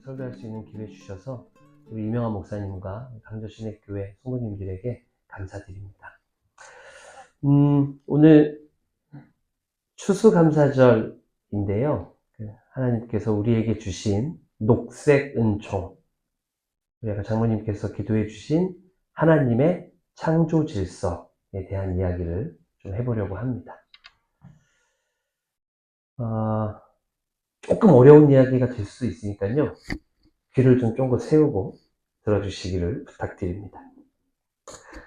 설교할 수 있는 기회 주셔서 우리 이명환 목사님과 강조신학교회 성도님들에게 감사드립니다. 오늘 추수감사절인데요. 하나님께서 우리에게 주신 녹색 은총, 우리 아까 장모님께서 기도해 주신 하나님의 창조 질서에 대한 이야기를 좀 해보려고 합니다. 조금 어려운 이야기가 될 수 있으니까요. 귀를 좀 쫑긋 세우고 들어주시기를 부탁드립니다.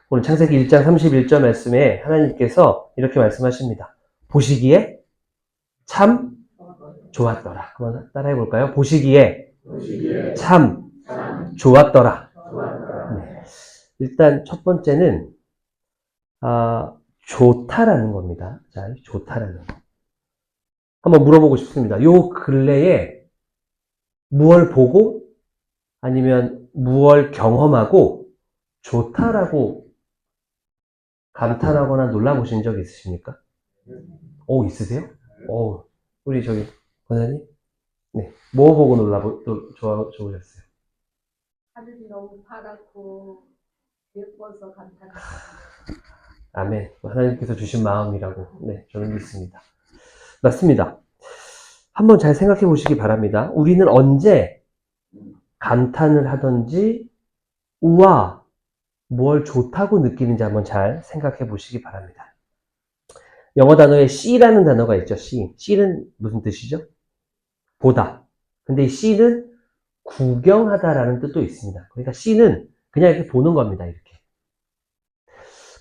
오늘 창세기 1장 31절 말씀에 하나님께서 이렇게 말씀하십니다. 보시기에 참 좋았더라. 한번 따라해 볼까요? 보시기에 참 좋았더라. 네. 일단 첫 번째는 좋다라는 겁니다. 자, 좋다라는 거. 한번 물어보고 싶습니다. 요 근래에 무얼 보고 아니면 무얼 경험하고 좋다라고 감탄하거나 놀라보신 적 있으십니까? 있으세요? 우리 저기 권사님? 네. 뭐 보고 좋으셨어요? 하늘이 너무 파랗고 예뻐서 감탄했습니다. 아멘. 하나님께서 주신 마음이라고 저는 믿습니다. 맞습니다. 한번 잘 생각해 보시기 바랍니다. 우리는 언제 감탄을 하든지 우와, 뭘 좋다고 느끼는지 한번 잘 생각해 보시기 바랍니다. 영어 단어에 see라는 단어가 있죠. see는 무슨 뜻이죠? 보다. 근데 이 see는 구경하다라는 뜻도 있습니다. 그러니까 see는 그냥 이렇게 보는 겁니다. 이렇게.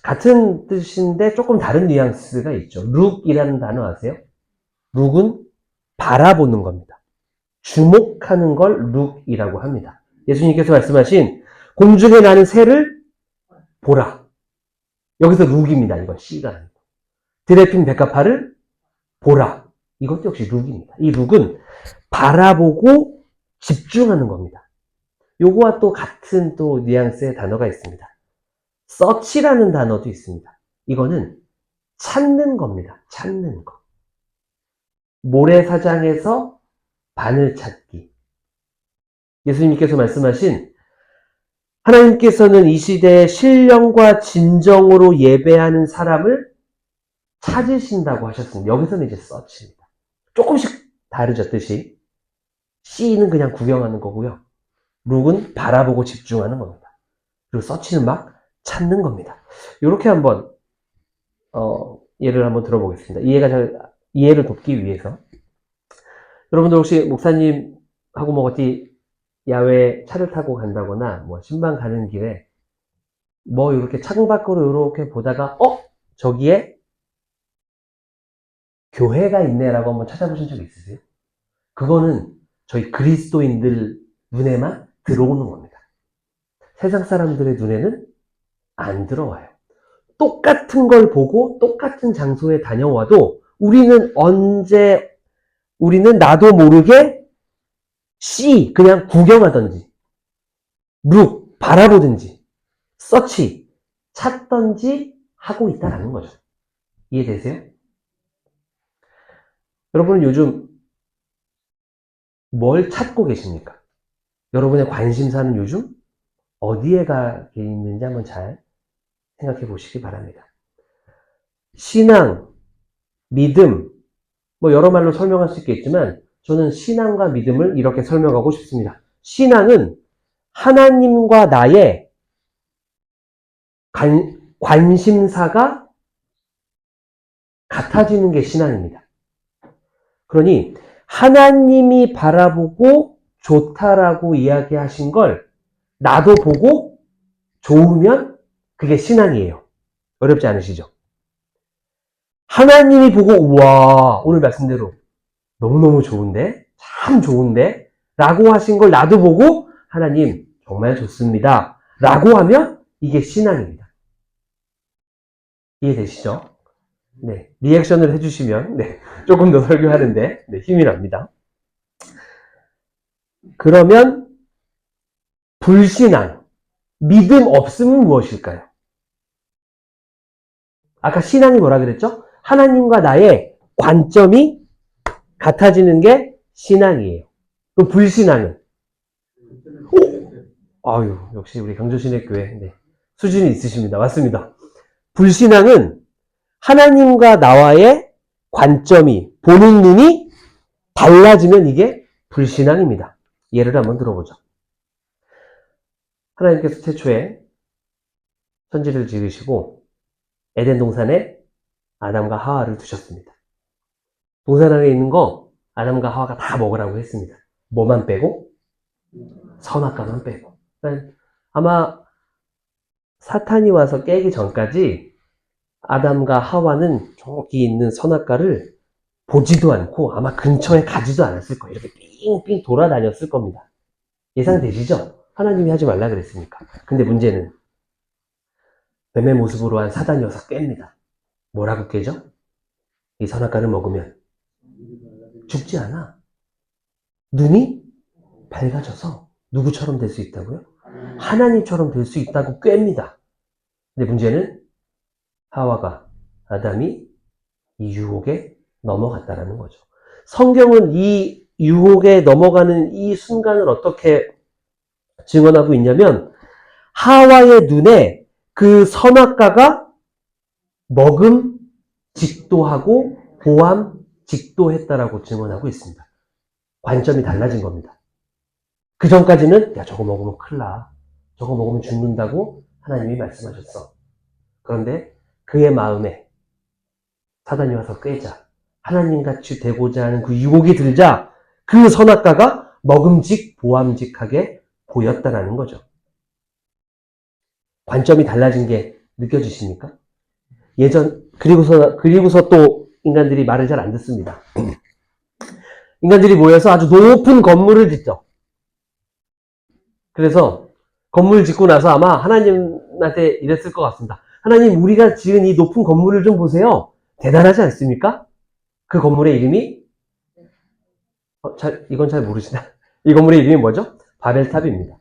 같은 뜻인데 조금 다른 뉘앙스가 있죠. look이라는 단어 아세요? look은 바라보는 겁니다. 주목하는 걸 look이라고 합니다. 예수님께서 말씀하신 공중에 나는 새를 보라. 여기서 look입니다. 이건 C가 아니고. 들에 핀 백합화를 보라. 이것도 역시 look입니다. 이 look은 바라보고 집중하는 겁니다. 요거와 또 같은 또 뉘앙스의 단어가 있습니다. search라는 단어도 있습니다. 이거는 찾는 겁니다. 찾는 거. 모래사장에서 바늘 찾기. 예수님께서 말씀하신 하나님께서는 이 시대에 신령과 진정으로 예배하는 사람을 찾으신다고 하셨습니다. 여기서는 이제 search입니다. 조금씩 다르죠, 뜻이. see는 그냥 구경하는 거고요. look은 바라보고 집중하는 겁니다. 그리고 search는 막 찾는 겁니다. 이렇게 한번 예를 한번 들어보겠습니다. 이해를 돕기 위해서. 여러분들 혹시 목사님하고 뭐 어디 야외 차를 타고 간다거나 뭐 신방 가는 길에 뭐 이렇게 창밖으로 이렇게 보다가 저기에 교회가 있네라고 한번 찾아보신 적 있으세요? 그거는 저희 그리스도인들 눈에만 들어오는 겁니다. 세상 사람들의 눈에는 안 들어와요. 똑같은 걸 보고 똑같은 장소에 다녀와도 우리는 나도 모르게 그냥 구경하든지 look, 바라보든지 search, 찾든지 하고 있다라는 거죠. 이해되세요? 여러분은 요즘 뭘 찾고 계십니까? 여러분의 관심사는 요즘 어디에 가 있는지 한번 잘 생각해 보시기 바랍니다. 신앙, 믿음, 뭐 여러 말로 설명할 수 있겠지만 저는 신앙과 믿음을 이렇게 설명하고 싶습니다. 신앙은 하나님과 나의 관심사가 같아지는 게 신앙입니다. 그러니 하나님이 바라보고 좋다라고 이야기하신 걸 나도 보고 좋으면 그게 신앙이에요. 어렵지 않으시죠? 하나님이 보고 우와 오늘 말씀대로 너무너무 좋은데? 참 좋은데? 라고 하신 걸 나도 보고 하나님 정말 좋습니다. 라고 하면 이게 신앙입니다. 이해되시죠? 네. 리액션을 해주시면 네, 조금 더 설교하는데 네, 힘이 납니다. 그러면 불신앙, 믿음 없음은 무엇일까요? 아까 신앙이 뭐라 그랬죠? 하나님과 나의 관점이 같아지는 게 신앙이에요. 그럼 불신앙은? 아유, 역시 우리 강조신학교회 네, 수준이 있으십니다. 맞습니다. 불신앙은 하나님과 나와의 관점이, 보는 눈이 달라지면 이게 불신앙입니다. 예를 한번 들어보죠. 하나님께서 태초에 천지를 지으시고 에덴 동산에 아담과 하와를 두셨습니다. 동산 안에 있는 거 아담과 하와가 다 먹으라고 했습니다. 뭐만 빼고? 선악과만 빼고. 그러니까 아마 사탄이 와서 깨기 전까지 아담과 하와는 저기 있는 선악과를 보지도 않고 아마 근처에 가지도 않았을 거예요. 이렇게 삥삥 돌아다녔을 겁니다. 예상되시죠? 하나님이 하지 말라 그랬으니까. 근데 문제는 뱀의 모습으로 한 사단이 와서 깹니다. 뭐라고 깨죠? 이 선악과를 먹으면 죽지 않아. 눈이 밝아져서 누구처럼 될 수 있다고요? 하나님처럼 될 수 있다고 꿰입니다. 근데 문제는 하와가, 아담이 이 유혹에 넘어갔다라는 거죠. 성경은 이 유혹에 넘어가는 이 순간을 어떻게 증언하고 있냐면 하와의 눈에 그 선악과가 먹음직도 하고 보암직도 했다라고 증언하고 있습니다. 관점이 달라진 겁니다. 그 전까지는 야 저거 먹으면 큰일 나. 저거 먹으면 죽는다고 하나님이 말씀하셨어. 그런데 그의 마음에 사단이 와서 꿰자 하나님같이 되고자 하는 그 유혹이 들자 그 선악과가 먹음직 보암직하게 보였다라는 거죠. 관점이 달라진 게 느껴지십니까? 그리고서 또 인간들이 말을 잘 안 듣습니다. 인간들이 모여서 아주 높은 건물을 짓죠. 그래서 건물을 짓고 나서 아마 하나님한테 이랬을 것 같습니다. 하나님, 우리가 지은 이 높은 건물을 좀 보세요. 대단하지 않습니까? 그 건물의 이름이 이건 잘 모르시나? 이 건물의 이름이 뭐죠? 바벨탑입니다.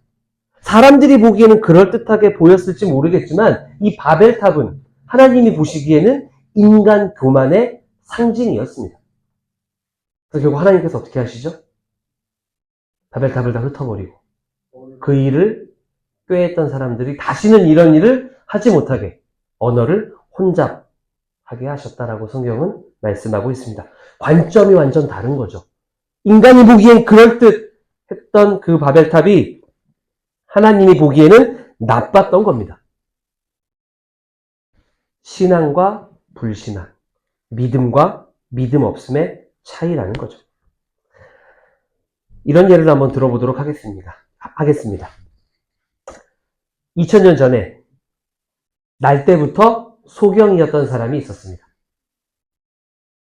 사람들이 보기에는 그럴듯하게 보였을지 모르겠지만 이 바벨탑은 하나님이 보시기에는 인간 교만의 상징이었습니다. 그래서 결국 하나님께서 어떻게 하시죠? 바벨탑을 다 흩어버리고 그 일을 꾀했던 사람들이 다시는 이런 일을 하지 못하게 언어를 혼잡하게 하셨다라고 성경은 말씀하고 있습니다. 관점이 완전 다른 거죠. 인간이 보기엔 그럴듯했던 그 바벨탑이 하나님이 보기에는 나빴던 겁니다. 신앙과 불신앙, 믿음과 믿음 없음의 차이라는 거죠. 이런 예를 한번 들어보도록 하겠습니다. 2000년 전에 날 때부터 소경이었던 사람이 있었습니다.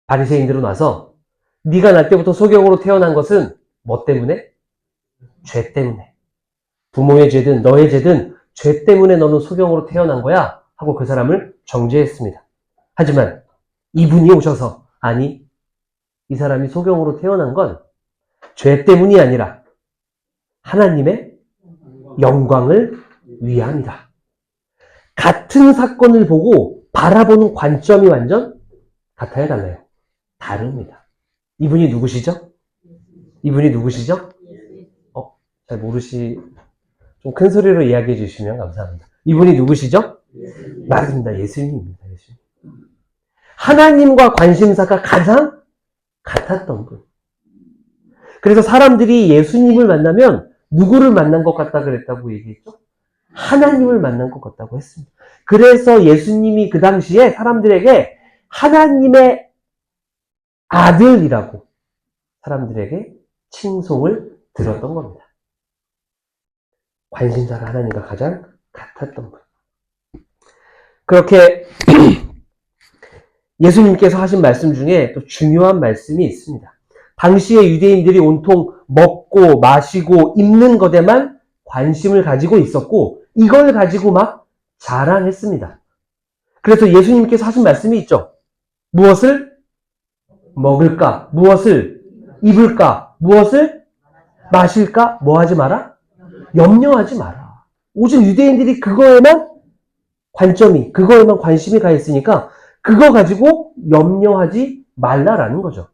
바리새인들은 와서 네가 날 때부터 소경으로 태어난 것은 뭐 때문에? 죄 때문에. 부모의 죄든 너의 죄든 죄 때문에 너는 소경으로 태어난 거야 하고 그 사람을 정죄했습니다. 하지만 이분이 오셔서 아니 이 사람이 소경으로 태어난 건 죄 때문이 아니라 하나님의 영광을 위함이다. 같은 사건을 보고 바라보는 관점이 완전 같아요, 달라요? 다릅니다. 이분이 누구시죠? 잘 좀 큰 소리로 이야기해 주시면 감사합니다. 이분이 누구시죠? 맞습니다. 예수님입니다. 예수님. 하나님과 관심사가 가장 같았던 분. 그래서 사람들이 예수님을 만나면 누구를 만난 것 같다 그랬다고 얘기했죠? 하나님을 만난 것 같다고 했습니다. 그래서 예수님이 그 당시에 사람들에게 하나님의 아들이라고 사람들에게 칭송을 들었던 겁니다. 관심사가 하나님과 가장 같았던 분. 그렇게 예수님께서 하신 말씀 중에 또 중요한 말씀이 있습니다. 당시의 유대인들이 온통 먹고 마시고 입는 것에만 관심을 가지고 있었고 이걸 가지고 막 자랑했습니다. 그래서 예수님께서 하신 말씀이 있죠. 무엇을 먹을까? 무엇을 입을까? 무엇을 마실까? 뭐 하지 마라? 염려하지 마라. 오직 유대인들이 그거에만 그거에만 관심이 가 있으니까 그거 가지고 염려하지 말라라는 거죠.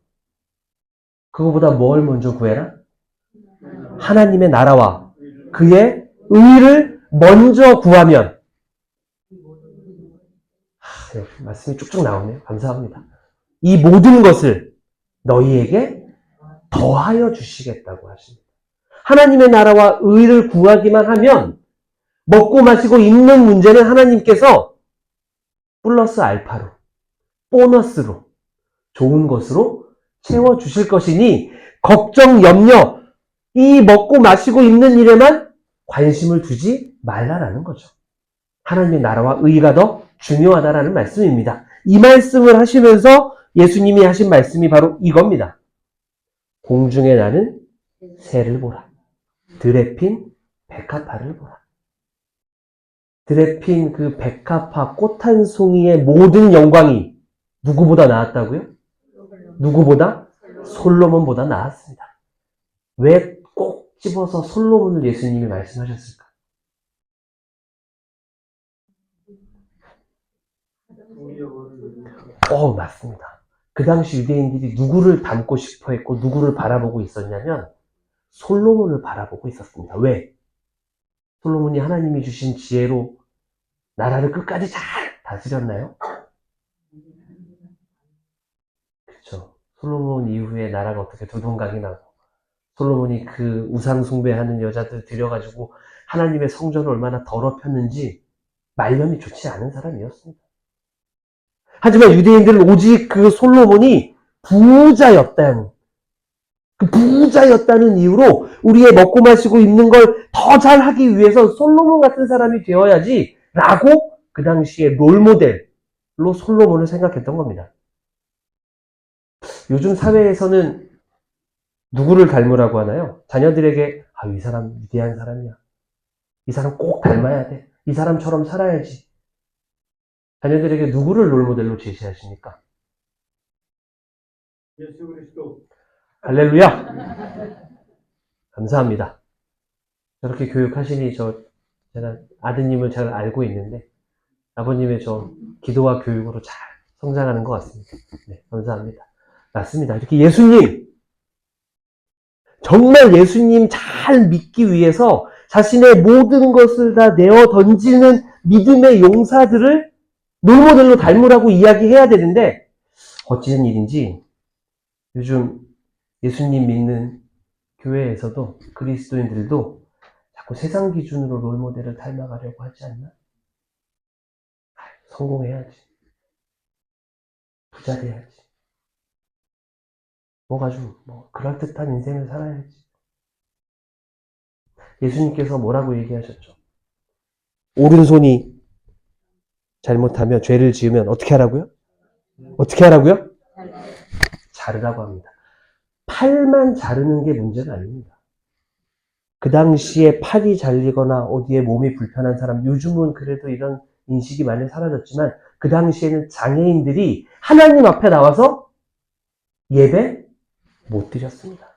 그거보다 뭘 먼저 구해라? 하나님의 나라와 그의 의를 먼저 구하면 말씀이 쭉쭉 나오네요. 감사합니다. 이 모든 것을 너희에게 더하여 주시겠다고 하십니다. 하나님의 나라와 의를 구하기만 하면 먹고 마시고 입는 문제는 하나님께서 플러스 알파로, 보너스로, 좋은 것으로 채워주실 것이니 걱정, 염려, 이 먹고 마시고 입는 일에만 관심을 두지 말라라는 거죠. 하나님의 나라와 의가 더 중요하다라는 말씀입니다. 이 말씀을 하시면서 예수님이 하신 말씀이 바로 이겁니다. 공중에 나는 새를 보라. 들에 핀 백합화를 보라. 들에 핀 그 백합화 꽃 한 송이의 모든 영광이 누구보다 나았다고요? 누구보다? 솔로몬보다 나았습니다. 왜 꼭 집어서 솔로몬을 예수님이 말씀하셨을까? 맞습니다. 그 당시 유대인들이 누구를 닮고 싶어 했고 누구를 바라보고 있었냐면 솔로몬을 바라보고 있었습니다. 왜? 솔로몬이 하나님이 주신 지혜로 나라를 끝까지 잘 다스렸나요? 그렇죠. 솔로몬 이후에 나라가 어떻게 두동강이 나고 솔로몬이 그 우상 숭배하는 여자들 들여가지고 하나님의 성전을 얼마나 더럽혔는지 말년이 좋지 않은 사람이었습니다. 하지만 유대인들은 오직 그 솔로몬이 부자였다는 그 부자였다는 이유로 우리의 먹고 마시고 입는 걸 더 잘하기 위해서 솔로몬 같은 사람이 되어야지 라고 그 당시에 롤모델로 솔로몬을 생각했던 겁니다. 요즘 사회에서는 누구를 닮으라고 하나요? 자녀들에게 이 사람 위대한 사람이야. 이 사람 꼭 닮아야 돼. 이 사람처럼 살아야지. 자녀들에게 누구를 롤모델로 제시하십니까? 예수 그리스도. 할렐루야! 감사합니다. 저렇게 교육하시니 제가 아드님을 잘 알고 있는데 아버님의 기도와 교육으로 잘 성장하는 것 같습니다. 네, 감사합니다. 맞습니다. 이렇게 정말 예수님 잘 믿기 위해서 자신의 모든 것을 다 내어 던지는 믿음의 용사들을 롤모델로 닮으라고 이야기해야 되는데 어찌된 일인지 요즘 예수님 믿는 교회에서도 그리스도인들도 자꾸 세상 기준으로 롤모델을 닮아가려고 하지 않나? 성공해야지. 부자 돼야지. 그럴듯한 인생을 살아야지. 예수님께서 뭐라고 얘기하셨죠? 오른손이 잘못하면, 죄를 지으면 어떻게 하라고요? 어떻게 하라고요? 자르라고 합니다. 팔만 자르는 게 문제가 아닙니다. 그 당시에 팔이 잘리거나 어디에 몸이 불편한 사람, 요즘은 그래도 이런 인식이 많이 사라졌지만 그 당시에는 장애인들이 하나님 앞에 나와서 예배 못 드렸습니다.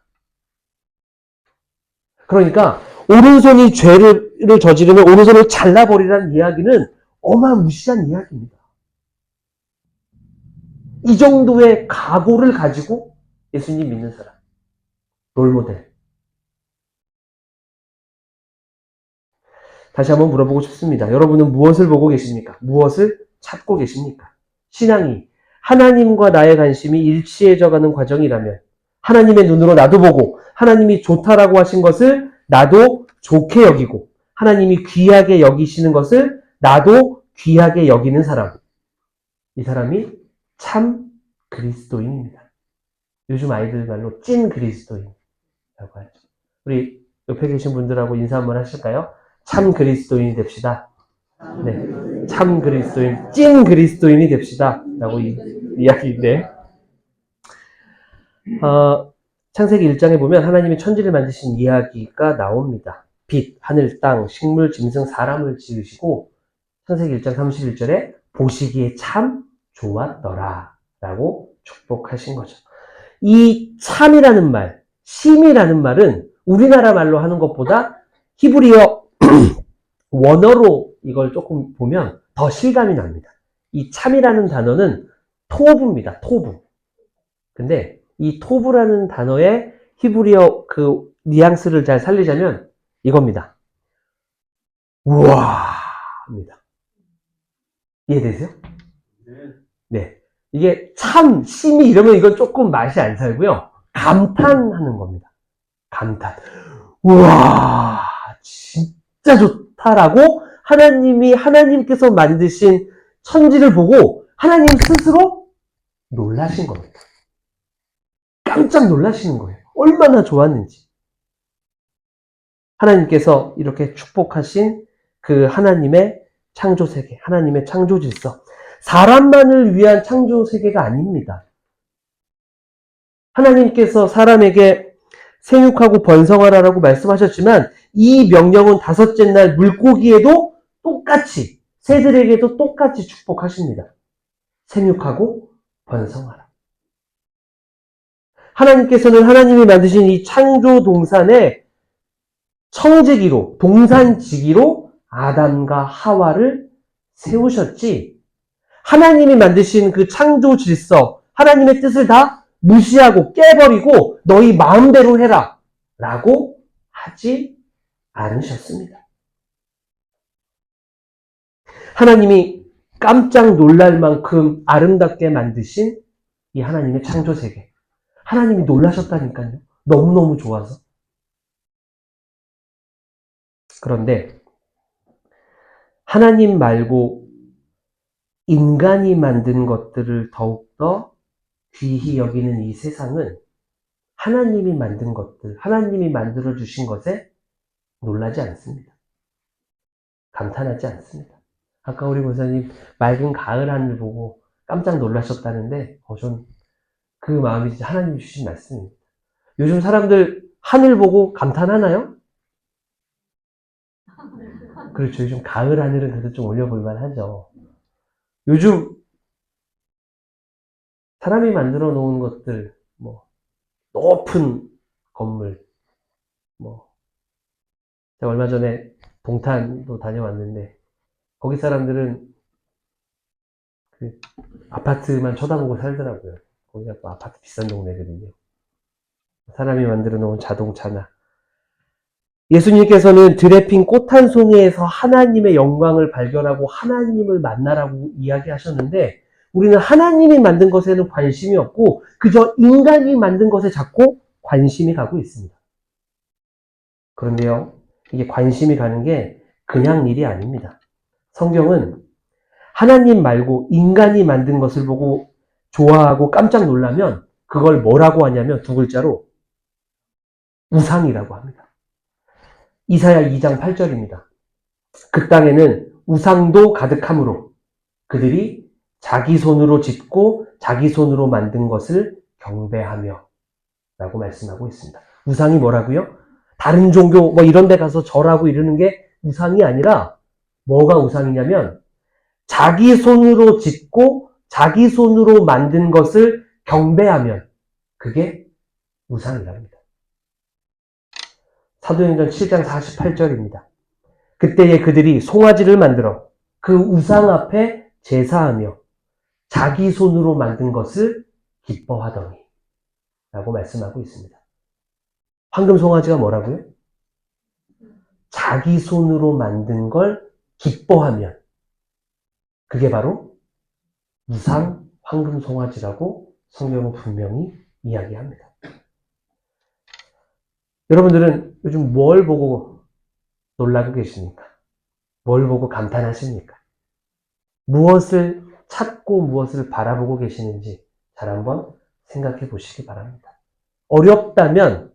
그러니까 오른손이 죄를 저지르면 오른손을 잘라버리라는 이야기는 어마무시한 이야기입니다. 이 정도의 각오를 가지고 예수님 믿는 사람, 롤모델. 다시 한번 물어보고 싶습니다. 여러분은 무엇을 보고 계십니까? 무엇을 찾고 계십니까? 신앙이 하나님과 나의 관심이 일치해져가는 과정이라면 하나님의 눈으로 나도 보고 하나님이 좋다라고 하신 것을 나도 좋게 여기고 하나님이 귀하게 여기시는 것을 나도 귀하게 여기는 사람, 이 사람이 참 그리스도인입니다. 요즘 아이들 말로 찐 그리스도인이라고 하죠. 우리 옆에 계신 분들하고 인사 한번 하실까요? 참 그리스도인이 됩시다. 네, 참 그리스도인, 찐 그리스도인이 됩시다. 라고 이야기인데, 창세기 1장에 보면 하나님이 천지를 만드신 이야기가 나옵니다. 빛, 하늘, 땅, 식물, 짐승, 사람을 지으시고 창세기 1장 31절에 보시기에 참 좋았더라 라고 축복하신 거죠. 이 참이라는 말, 심이라는 말은 우리나라 말로 하는 것보다 히브리어 원어로 이걸 조금 보면 더 실감이 납니다. 이 참이라는 단어는 토부입니다. 토부. 근데 이 토부라는 단어의 히브리어 그 뉘앙스를 잘 살리자면 이겁니다. 우와 합니다. 이해되세요? 네. 이게 참, 심이 이러면 이건 조금 맛이 안 살고요. 감탄하는 겁니다. 감탄. 우와, 진짜 좋다라고 하나님께서 만드신 천지를 보고 하나님 스스로 놀라신 겁니다. 깜짝 놀라시는 거예요. 얼마나 좋았는지. 하나님께서 이렇게 축복하신 그 하나님의 창조 세계, 하나님의 창조 질서. 사람만을 위한 창조 세계가 아닙니다. 하나님께서 사람에게 생육하고 번성하라라고 말씀하셨지만 이 명령은 다섯째 날 물고기에도 똑같이, 새들에게도 똑같이 축복하십니다. 생육하고 번성하라. 하나님께서는 하나님이 만드신 이 창조 동산에 청지기로, 동산지기로 아담과 하와를 세우셨지, 하나님이 만드신 그 창조 질서, 하나님의 뜻을 다 무시하고 깨버리고 너희 마음대로 해라 라고 하지 않으셨습니다. 하나님이 깜짝 놀랄 만큼 아름답게 만드신 이 하나님의 창조 세계. 하나님이 놀라셨다니까요. 너무너무 좋아서. 그런데 하나님 말고 인간이 만든 것들을 더욱더 귀히 여기는 이 세상은 하나님이 만든 것들, 하나님이 만들어주신 것에 놀라지 않습니다. 감탄하지 않습니다. 아까 우리 목사님 맑은 가을 하늘 보고 깜짝 놀라셨다는데 전 그 마음이 진짜 하나님이 주신 말씀입니다. 요즘 사람들 하늘 보고 감탄하나요? 그렇죠. 요즘 가을 하늘은 그래도 좀 올려볼만 하죠. 요즘 사람이 만들어 놓은 것들, 높은 건물, 제가 얼마 전에 동탄도 다녀왔는데, 거기 사람들은 그 아파트만 쳐다보고 살더라고요. 거기가 또 아파트 비싼 동네거든요. 사람이 만들어 놓은 자동차나. 예수님께서는 들에 핀 꽃 한 송이에서 하나님의 영광을 발견하고 하나님을 만나라고 이야기하셨는데, 우리는 하나님이 만든 것에는 관심이 없고 그저 인간이 만든 것에 자꾸 관심이 가고 있습니다. 그런데요, 이게 관심이 가는 게 그냥 일이 아닙니다. 성경은 하나님 말고 인간이 만든 것을 보고 좋아하고 깜짝 놀라면 그걸 뭐라고 하냐면 두 글자로 우상이라고 합니다. 이사야 2장 8절입니다. 그 땅에는 우상도 가득하므로 그들이 자기 손으로 짓고 자기 손으로 만든 것을 경배하며 라고 말씀하고 있습니다. 우상이 뭐라고요? 다른 종교 이런 데 가서 절하고 이러는 게 우상이 아니라 뭐가 우상이냐면 자기 손으로 짓고 자기 손으로 만든 것을 경배하면 그게 우상이랍니다. 사도행전 7장 48절입니다. 그때에 그들이 송아지를 만들어 그 우상 앞에 제사하며 자기 손으로 만든 것을 기뻐하더니 라고 말씀하고 있습니다. 황금 송아지가 뭐라고요? 자기 손으로 만든 걸 기뻐하면 그게 바로 우상 황금 송아지라고 성경은 분명히 이야기합니다. 여러분들은 요즘 뭘 보고 놀라고 계십니까? 뭘 보고 감탄하십니까? 무엇을 찾고 무엇을 바라보고 계시는지 잘 한번 생각해 보시기 바랍니다. 어렵다면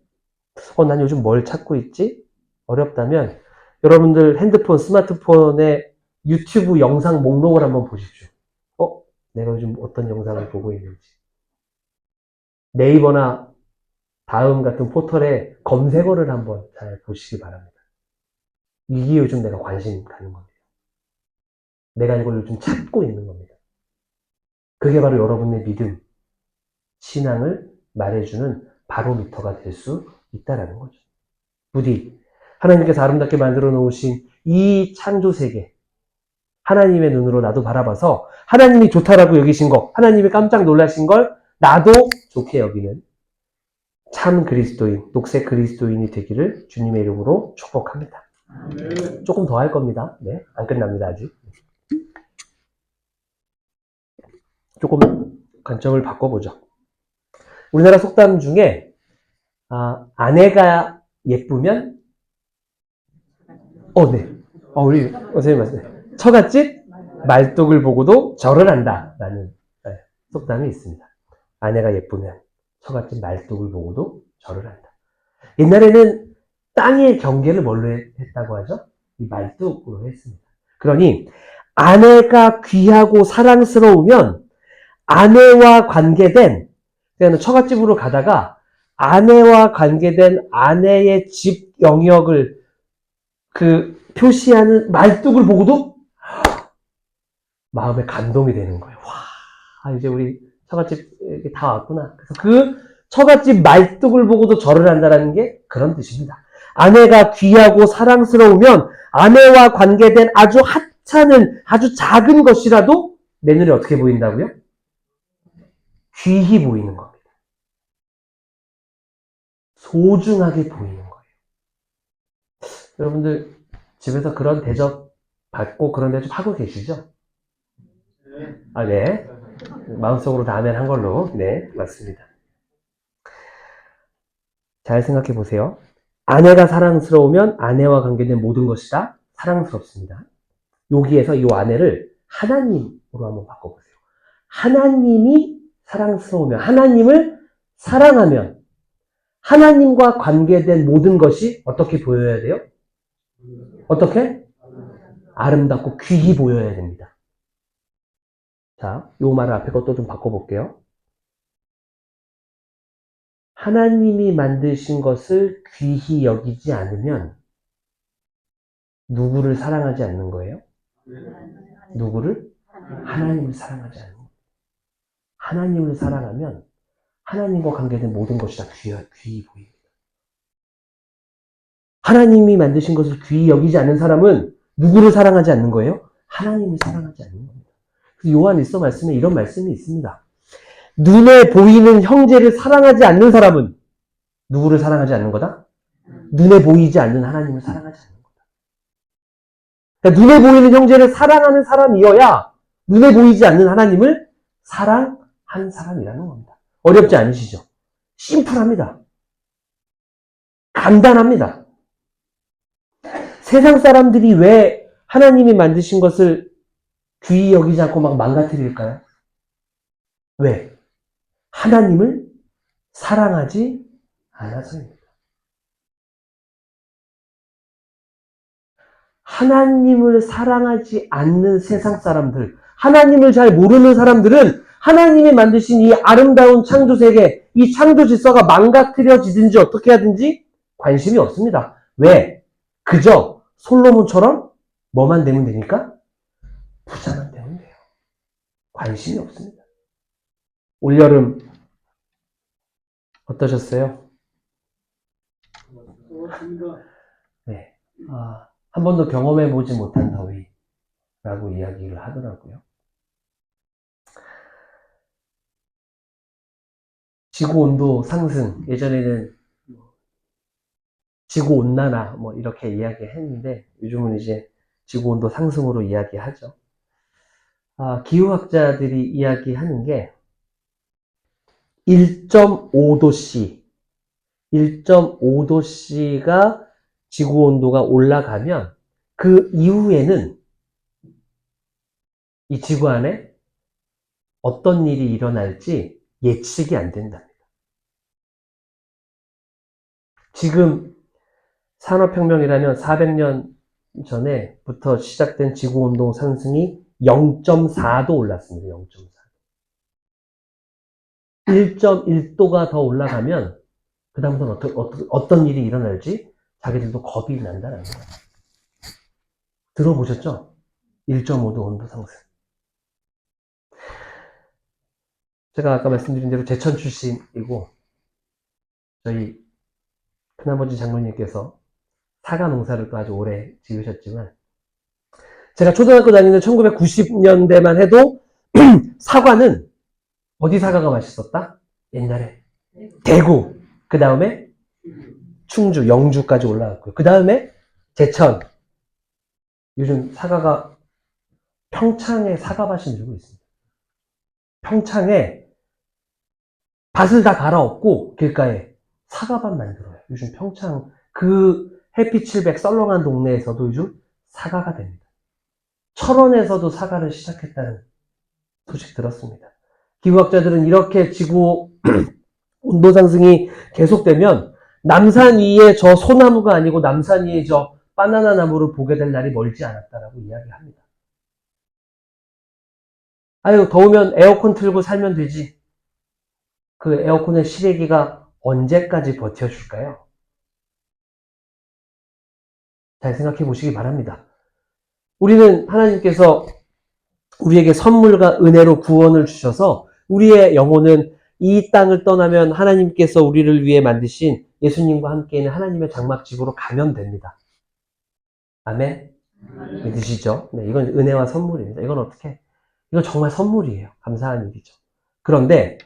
난 요즘 뭘 찾고 있지? 어렵다면 여러분들 핸드폰, 스마트폰에 유튜브 영상 목록을 한번 보십시오. 내가 요즘 어떤 영상을 보고 있는지. 네이버나 다음 같은 포털에 검색어를 한번 잘 보시기 바랍니다. 이게 요즘 내가 관심 가는 겁니다. 내가 이걸 요즘 찾고 있는 겁니다. 그게 바로 여러분의 믿음, 신앙을 말해주는 바로미터가 될 수 있다는 거죠. 부디 하나님께서 아름답게 만들어 놓으신 이 창조 세계, 하나님의 눈으로 나도 바라봐서 하나님이 좋다라고 여기신 거, 하나님이 깜짝 놀라신 걸 나도 좋게 여기는 참 그리스도인, 녹색 그리스도인이 되기를 주님의 이름으로 축복합니다. 조금 더 할 겁니다. 네, 안 끝납니다, 아직. 조금 관점을 바꿔보죠. 우리나라 속담 중에 아내가 예쁘면 네. 우리 선생님 말씀 처갓집 말뚝을 보고도 절을 한다라는 속담이 있습니다. 아내가 예쁘면 처갓집 말뚝을 보고도 절을 한다. 옛날에는 땅의 경계를 뭘로 했다고 하죠? 이 말뚝으로 했습니다. 그러니 아내가 귀하고 사랑스러우면 아내와 관계된, 그냥 처갓집으로 가다가 아내와 관계된 아내의 집 영역을 표시하는 말뚝을 보고도 마음에 감동이 되는 거예요. 와, 이제 우리 처갓집 다 왔구나. 그래서 그 처갓집 말뚝을 보고도 절을 한다는 게 그런 뜻입니다. 아내가 귀하고 사랑스러우면 아내와 관계된 아주 하찮은, 아주 작은 것이라도 내 눈에 어떻게 보인다고요? 귀히 보이는 겁니다. 소중하게 보이는 거예요. 여러분들 집에서 그런 대접 받고 그런 대접 하고 계시죠? 네. 마음속으로 다 아멘 한 걸로. 네, 맞습니다. 잘 생각해 보세요. 아내가 사랑스러우면 아내와 관계된 모든 것이 다 사랑스럽습니다. 여기에서 이 아내를 하나님으로 한번 바꿔보세요. 하나님이 사랑스러우면, 하나님을 사랑하면 하나님과 관계된 모든 것이 어떻게 보여야 돼요? 어떻게? 아름답고 귀히 보여야 됩니다. 자, 요 말을 앞에 것도 좀 바꿔볼게요. 하나님이 만드신 것을 귀히 여기지 않으면 누구를 사랑하지 않는 거예요? 누구를? 하나님을 사랑하지 않는 거예요. 하나님을 사랑하면 하나님과 관계된 모든 것이 다 귀히 보입니다. 하나님이 만드신 것을 귀히 여기지 않는 사람은 누구를 사랑하지 않는 거예요? 하나님을 사랑하지 않는 겁니다. 요한 1서 말씀에 이런 말씀이 있습니다. 눈에 보이는 형제를 사랑하지 않는 사람은 누구를 사랑하지 않는 거다? 눈에 보이지 않는 하나님을 사랑하지 않는 거다. 그러니까 눈에 보이는 형제를 사랑하는 사람이어야 눈에 보이지 않는 하나님을 사랑한 사람이라는 겁니다. 어렵지 않으시죠? 심플합니다. 간단합니다. 세상 사람들이 왜 하나님이 만드신 것을 귀히 여기지 않고 막 망가뜨릴까요? 왜? 하나님을 사랑하지 않아서입니다. 하나님을 사랑하지 않는 세상 사람들, 하나님을 잘 모르는 사람들은 하나님이 만드신 이 아름다운 창조세계, 이 창조 질서가 망가뜨려지든지 어떻게 하든지 관심이 없습니다. 왜? 그저 솔로몬처럼 뭐만 되면 되니까? 부자만 되면 돼요. 관심이 없습니다. 올여름 어떠셨어요? 네. 한 번도 경험해보지 못한 더위라고 이야기를 하더라고요. 지구온도 상승, 예전에는 지구온난화 뭐 이렇게 이야기했는데 요즘은 이제 지구온도 상승으로 이야기하죠. 기후학자들이 이야기하는 게 1.5도씨, 1.5도씨가 지구온도가 올라가면 그 이후에는 이 지구 안에 어떤 일이 일어날지 예측이 안 된답니다. 지금 산업혁명이라면 400년 전에부터 시작된 지구온도 상승이 0.4도 올랐습니다. 0.4도. 1.1도가 더 올라가면 그 다음부터는 어떤 일이 일어날지 자기들도 겁이 난다는 거예요. 들어보셨죠? 1.5도 온도 상승. 제가 아까 말씀드린 대로 제천 출신이고 저희 큰아버지 장로님께서 사과 농사를 또 아주 오래 지으셨지만 제가 초등학교 다니는 1990년대만 해도 사과는 어디 사과가 맛있었다? 옛날에 대구, 그 다음에 충주, 영주까지 올라갔고요. 그 다음에 제천. 요즘 사과가 평창에 사과밭이 늘고 있습니다. 평창에 밭을 다 갈아엎고 길가에 사과밭 만들어요. 요즘 평창 그 햇빛 700 썰렁한 동네에서도 요즘 사과가 됩니다. 철원에서도 사과를 시작했다는 소식 들었습니다. 기후학자들은 이렇게 지구 온도 상승이 계속되면 남산 위에 저 소나무가 아니고 남산 위에 저 바나나 나무를 보게 될 날이 멀지 않았다라고 이야기합니다. 아유, 더우면 에어컨 틀고 살면 되지. 그 에어컨의 실외기가 언제까지 버텨줄까요? 잘 생각해 보시기 바랍니다. 우리는 하나님께서 우리에게 선물과 은혜로 구원을 주셔서 우리의 영혼은 이 땅을 떠나면 하나님께서 우리를 위해 만드신 예수님과 함께 있는 하나님의 장막집으로 가면 됩니다. 아멘? 믿으시죠? 네, 이건 은혜와 선물입니다. 이건 어떻게? 이건 정말 선물이에요. 감사한 일이죠. 그런데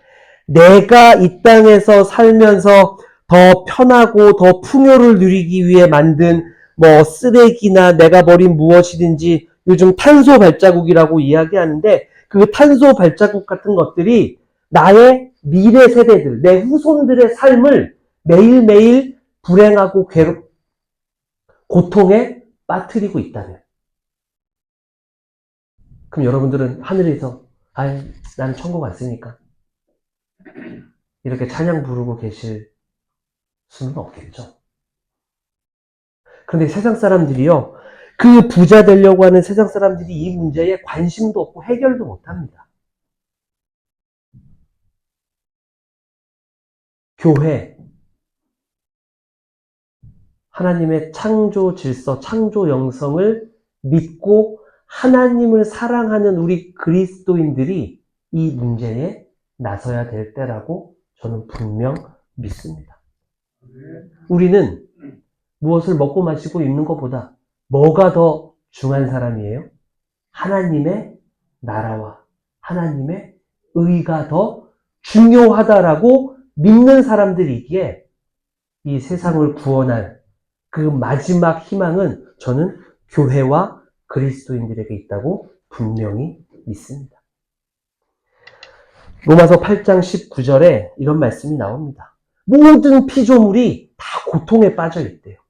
내가 이 땅에서 살면서 더 편하고 더 풍요를 누리기 위해 만든 뭐 쓰레기나 내가 버린 무엇이든지 요즘 탄소 발자국이라고 이야기하는데 그 탄소 발자국 같은 것들이 나의 미래 세대들, 내 후손들의 삶을 매일매일 불행하고 고통에 빠뜨리고 있다면 그럼 여러분들은 하늘에서 나는 천국 왔으니까 이렇게 찬양 부르고 계실 수는 없겠죠. 그런데 세상 사람들이요, 그 부자 되려고 하는 세상 사람들이 이 문제에 관심도 없고 해결도 못합니다. 교회, 하나님의 창조 질서, 창조 영성을 믿고 하나님을 사랑하는 우리 그리스도인들이 이 문제에 나서야 될 때라고 저는 분명 믿습니다. 우리는 무엇을 먹고 마시고 입는 것보다 뭐가 더 중요한 사람이에요? 하나님의 나라와 하나님의 의가 더 중요하다라고 믿는 사람들이기에 이 세상을 구원할 그 마지막 희망은 저는 교회와 그리스도인들에게 있다고 분명히 믿습니다. 로마서 8장 19절에 이런 말씀이 나옵니다. 모든 피조물이 다 고통에 빠져 있대요.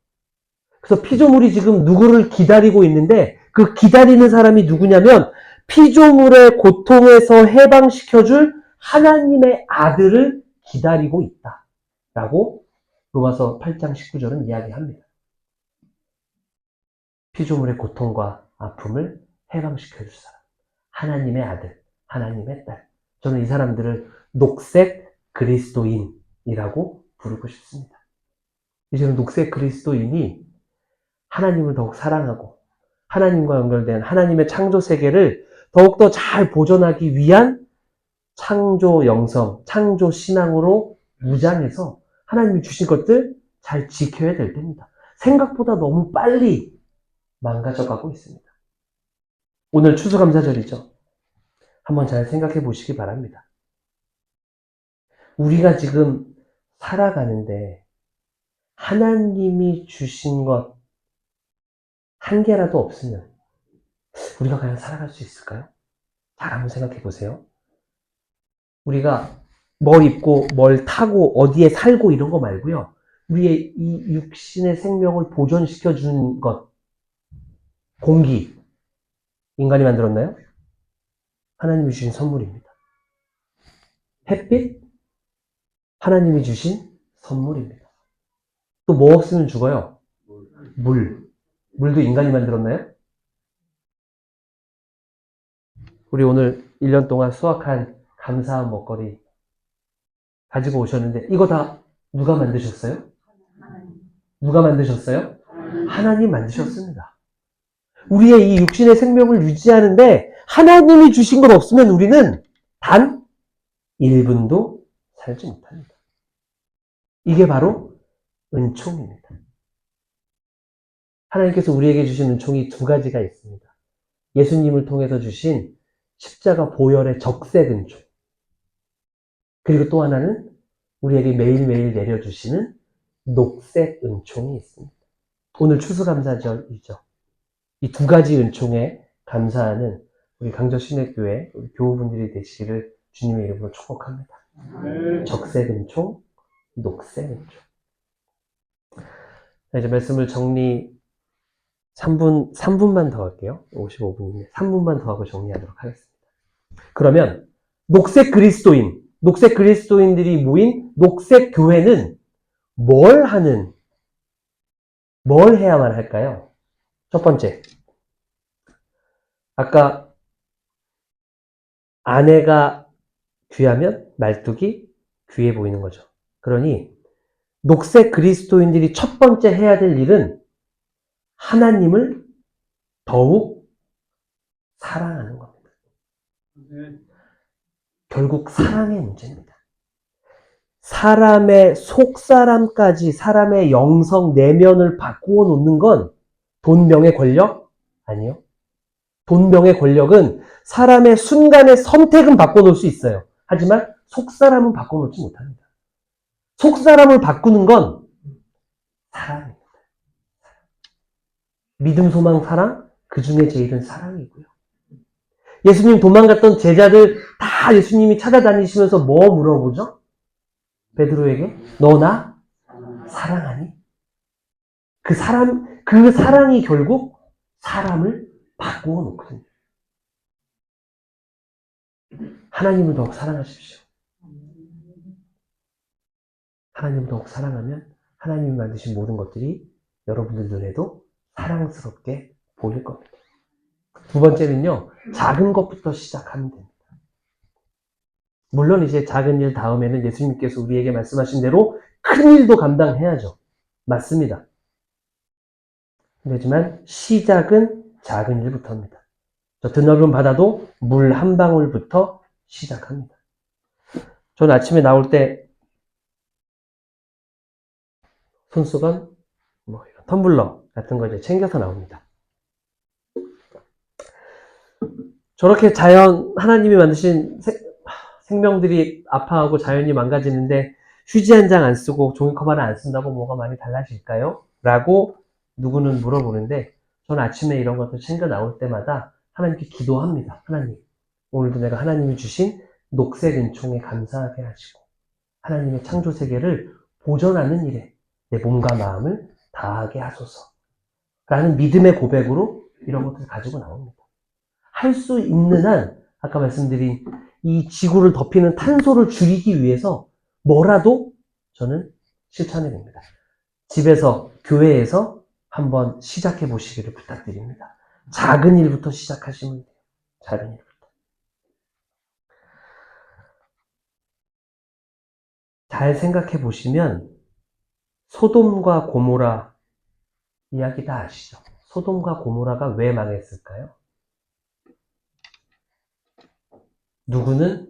그래서 피조물이 지금 누구를 기다리고 있는데 그 기다리는 사람이 누구냐면 피조물의 고통에서 해방시켜줄 하나님의 아들을 기다리고 있다. 라고 로마서 8장 19절은 이야기합니다. 피조물의 고통과 아픔을 해방시켜줄 사람. 하나님의 아들, 하나님의 딸. 저는 이 사람들을 녹색 그리스도인이라고 부르고 싶습니다. 이제는 녹색 그리스도인이 하나님을 더욱 사랑하고 하나님과 연결된 하나님의 창조 세계를 더욱더 잘 보존하기 위한 창조 영성, 창조 신앙으로 무장해서 하나님이 주신 것들 잘 지켜야 될 때입니다. 생각보다 너무 빨리 망가져가고 있습니다. 오늘 추수감사절이죠. 한번 잘 생각해 보시기 바랍니다. 우리가 지금 살아가는데 하나님이 주신 것 한 개라도 없으면 우리가 과연 살아갈 수 있을까요? 잘 한번 생각해 보세요. 우리가 뭘 입고 뭘 타고 어디에 살고 이런 거 말고요. 우리의 이 육신의 생명을 보존시켜 준 것, 공기, 인간이 만들었나요? 하나님이 주신 선물입니다. 햇빛, 하나님이 주신 선물입니다. 또 뭐 없으면 죽어요? 물. 물도 인간이 만들었나요? 우리 오늘 1년 동안 수확한 감사한 먹거리 가지고 오셨는데 이거 다 누가 만드셨어요? 하나님. 누가 만드셨어요? 하나님 만드셨습니다. 우리의 이 육신의 생명을 유지하는데 하나님이 주신 것 없으면 우리는 단 1분도 살지 못합니다. 이게 바로 은총입니다. 하나님께서 우리에게 주신 은총이 두 가지가 있습니다. 예수님을 통해서 주신 십자가 보혈의 적색 은총. 그리고 또 하나는 우리에게 매일매일 내려주시는 녹색 은총이 있습니다. 오늘 추수감사절이죠. 이 두 가지 은총에 감사하는 우리 강저신학교회 우리 교우분들이 되시기를 주님의 이름으로 축복합니다. 적색 은총, 녹색 은총. 자, 이제 말씀을 정리 3분만 더 할게요. 55분인데 3분만 더 하고 정리하도록 하겠습니다. 그러면 녹색 그리스도인들이 모인 녹색 교회는 뭘 해야만 할까요? 첫 번째, 아까 아내가 귀하면 말뚝이 귀해 보이는 거죠. 그러니 녹색 그리스도인들이 첫 번째 해야 될 일은 하나님을 더욱 사랑하는 겁니다. 결국 사랑의 문제입니다. 사람의 속사람까지 사람의 영성 내면을 바꾸어 놓는 건 돈, 명예, 권력? 아니요. 돈, 명예, 권력은 사람의 순간의 선택은 바꿔놓을 수 있어요. 하지만 속사람은 바꿔놓지 못합니다. 속사람을 바꾸는 건 사랑입니다. 믿음, 소망, 사랑, 그 중에 제일은 사랑이고요. 예수님 도망갔던 제자들 다 예수님이 찾아다니시면서 뭐 물어보죠? 베드로에게 너 나 사랑하니? 그 사랑이 결국 사람을 바꾸어 놓거든요. 하나님을 더욱 사랑하십시오. 하나님을 더욱 사랑하면 하나님이 만드신 모든 것들이 여러분들 눈에도 사랑스럽게 보일 겁니다. 두 번째는요, 작은 것부터 시작하면 됩니다. 물론 이제 작은 일 다음에는 예수님께서 우리에게 말씀하신 대로 큰 일도 감당해야죠. 맞습니다. 하지만 시작은 작은 일부터입니다. 저 드넓은 바다도 물 한 방울부터 시작합니다. 저는 아침에 나올 때 손수건, 이런 텀블러 같은 거 이제 챙겨서 나옵니다. 저렇게 하나님이 만드신 생명들이 아파하고 자연이 망가지는데 휴지 한 장 안 쓰고 종이컵 하나 안 쓴다고 뭐가 많이 달라질까요? 라고 누구는 물어보는데 저는 아침에 이런 것들 챙겨 나올 때마다 하나님께 기도합니다. 하나님, 오늘도 내가 하나님이 주신 녹색 은총에 감사하게 하시고 하나님의 창조 세계를 보존하는 일에 내 몸과 마음을 다하게 하소서 라는 믿음의 고백으로 이런 것들을 가지고 나옵니다. 할 수 있는 한 아까 말씀드린 이 지구를 덮이는 탄소를 줄이기 위해서 뭐라도 저는 실천해 봅니다. 집에서, 교회에서 한번 시작해 보시기를 부탁드립니다. 작은 일부터 시작하시면 돼요. 작은 일부터. 잘 생각해 보시면 소돔과 고모라 이야기 다 아시죠? 소돔과 고모라가 왜 망했을까요? 누구는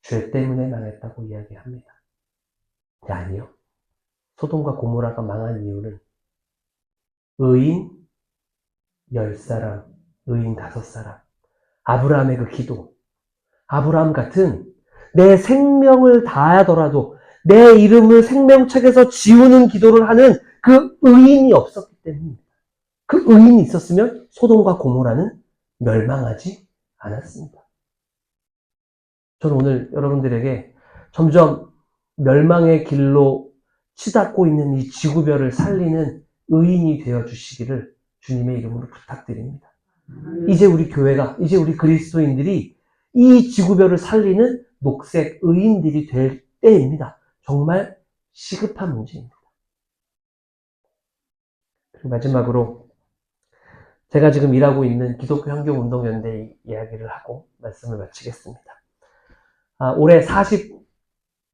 죄 때문에 망했다고 이야기합니다. 아니요. 소돔과 고모라가 망한 이유는 의인 10사람, 의인 5사람, 아브라함의 그 기도, 아브라함 같은 내 생명을 다하더라도 내 이름을 생명책에서 지우는 기도를 하는 그 의인이 없었기 때문입니다. 그 의인이 있었으면 소돔과 고모라는 멸망하지 않았습니다. 저는 오늘 여러분들에게 점점 멸망의 길로 치닫고 있는 이 지구별을 살리는 의인이 되어주시기를 주님의 이름으로 부탁드립니다. 이제 우리 교회가, 이제 우리 그리스도인들이 이 지구별을 살리는 녹색 의인들이 될 때입니다. 정말 시급한 문제입니다. 그리고 마지막으로 제가 지금 일하고 있는 기독교 환경운동연대 이야기를 하고 말씀을 마치겠습니다. 올해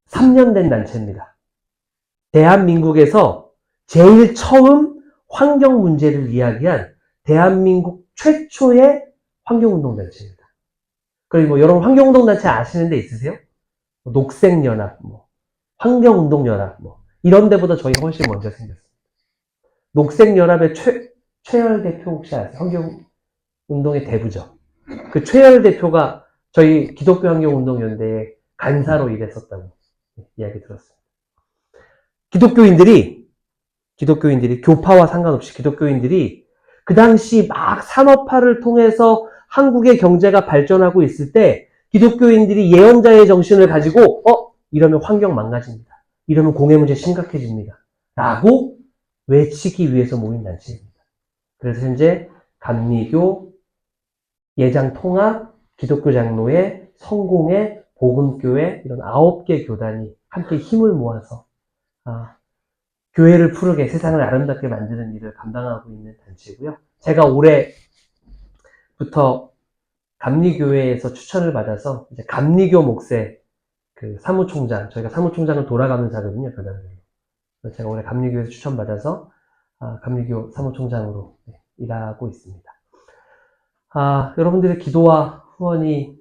3년 된 단체입니다. 대한민국에서 제일 처음 환경 문제를 이야기한 대한민국 최초의 환경운동단체입니다. 그리고 여러분 환경운동단체 아시는 데 있으세요? 녹색연합, 환경운동연합, 이런 데보다 저희가 훨씬 먼저 생겼습니다. 녹색연합의 최열 대표 혹시 아세요? 환경운동의 대부죠. 그 최열 대표가 저희 기독교 환경운동연대의 간사로 일했었다고 이야기 들었습니다. 기독교인들이 교파와 상관없이 기독교인들이 그 당시 막 산업화를 통해서 한국의 경제가 발전하고 있을 때 기독교인들이 예언자의 정신을 가지고 이러면 환경 망가집니다. 이러면 공해 문제 심각해집니다. 라고 외치기 위해서 모인 단체입니다. 그래서 현재 감리교, 예장통합, 기독교 장로회, 성공회, 복음교회 이런 9개 교단이 함께 힘을 모아서 교회를 푸르게 세상을 아름답게 만드는 일을 감당하고 있는 단체고요. 제가 올해부터 감리교회에서 추천을 받아서 이제 감리교 목세 그 사무총장, 저희가 사무총장을 돌아가면서 하거든요, 교단별로. 그래서 제가 올해 감리교회에서 추천받아서 감리교 사무총장으로 일하고 있습니다. 여러분들의 기도와 후원이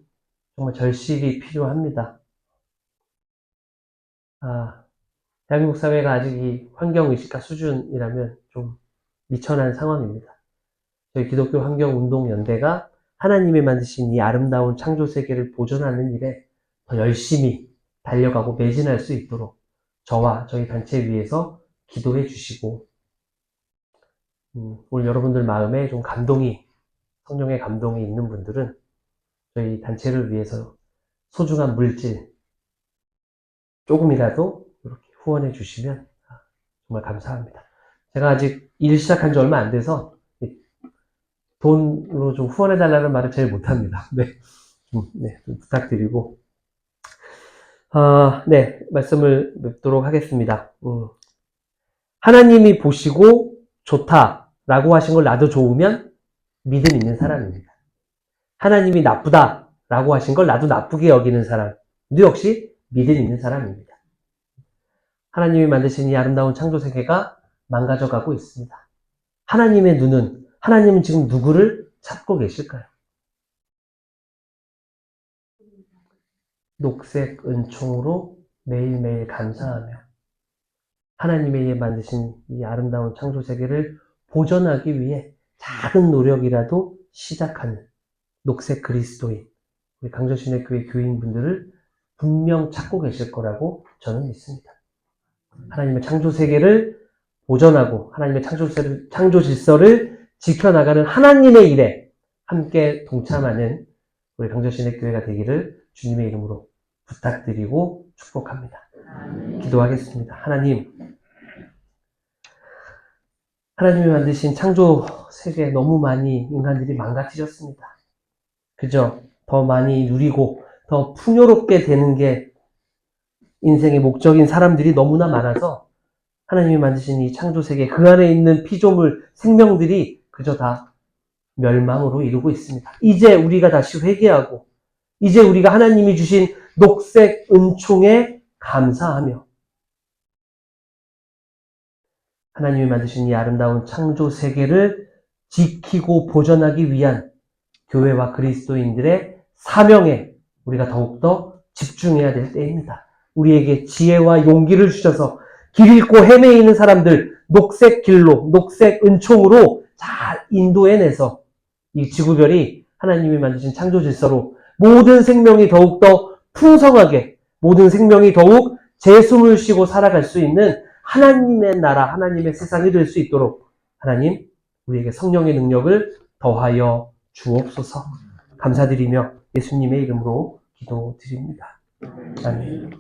정말 절실히 필요합니다. 대한민국 사회가 아직 이 환경의식화 수준이라면 좀 미천한 상황입니다. 저희 기독교 환경운동연대가 하나님이 만드신 이 아름다운 창조세계를 보존하는 일에 더 열심히 달려가고 매진할 수 있도록 저와 저희 단체 위해서 기도해 주시고 오늘 여러분들 마음에 좀 성령의 감동이 있는 분들은 저희 단체를 위해서 소중한 물질 조금이라도 이렇게 후원해 주시면 정말 감사합니다. 제가 아직 일 시작한 지 얼마 안 돼서 돈으로 좀 후원해 달라는 말을 제일 못합니다. 좀 부탁드리고 말씀을 맺도록 하겠습니다. 하나님이 보시고 좋다라고 하신 걸 나도 좋으면 믿음 있는 사람입니다. 하나님이 나쁘다라고 하신 걸 나도 나쁘게 여기는 사람도 역시 믿음 있는 사람입니다. 하나님이 만드신 이 아름다운 창조세계가 망가져가고 있습니다. 하나님은 지금 누구를 찾고 계실까요? 녹색 은총으로 매일매일 감사하며 하나님의 만드신 이 아름다운 창조세계를 보존하기 위해 작은 노력이라도 시작하는 녹색 그리스도인, 우리 강전신의 교회 교인분들을 분명 찾고 계실 거라고 저는 믿습니다. 하나님의 창조세계를 보존하고 하나님의 창조 질서를 지켜나가는 하나님의 일에 함께 동참하는 우리 강전신의 교회가 되기를 주님의 이름으로 부탁드리고 축복합니다. 기도하겠습니다. 하나님이 만드신 창조 세계에 너무 많이 인간들이 망가뜨렸습니다. 그죠? 더 많이 누리고 더 풍요롭게 되는 게 인생의 목적인 사람들이 너무나 많아서 하나님이 만드신 이 창조 세계 그 안에 있는 피조물, 생명들이 그저 다 멸망으로 이루고 있습니다. 이제 우리가 다시 회개하고 이제 우리가 하나님이 주신 녹색 은총에 감사하며 하나님이 만드신 이 아름다운 창조 세계를 지키고 보존하기 위한 교회와 그리스도인들의 사명에 우리가 더욱더 집중해야 될 때입니다. 우리에게 지혜와 용기를 주셔서 길 잃고 헤매이는 사람들 녹색 길로, 녹색 은총으로 잘 인도해내서 이 지구별이 하나님이 만드신 창조 질서로 모든 생명이 더욱더 풍성하게, 모든 생명이 더욱 제 숨을 쉬고 살아갈 수 있는 하나님의 나라, 하나님의 세상이 될 수 있도록 하나님, 우리에게 성령의 능력을 더하여 주옵소서. 감사드리며 예수님의 이름으로 기도드립니다. 아멘.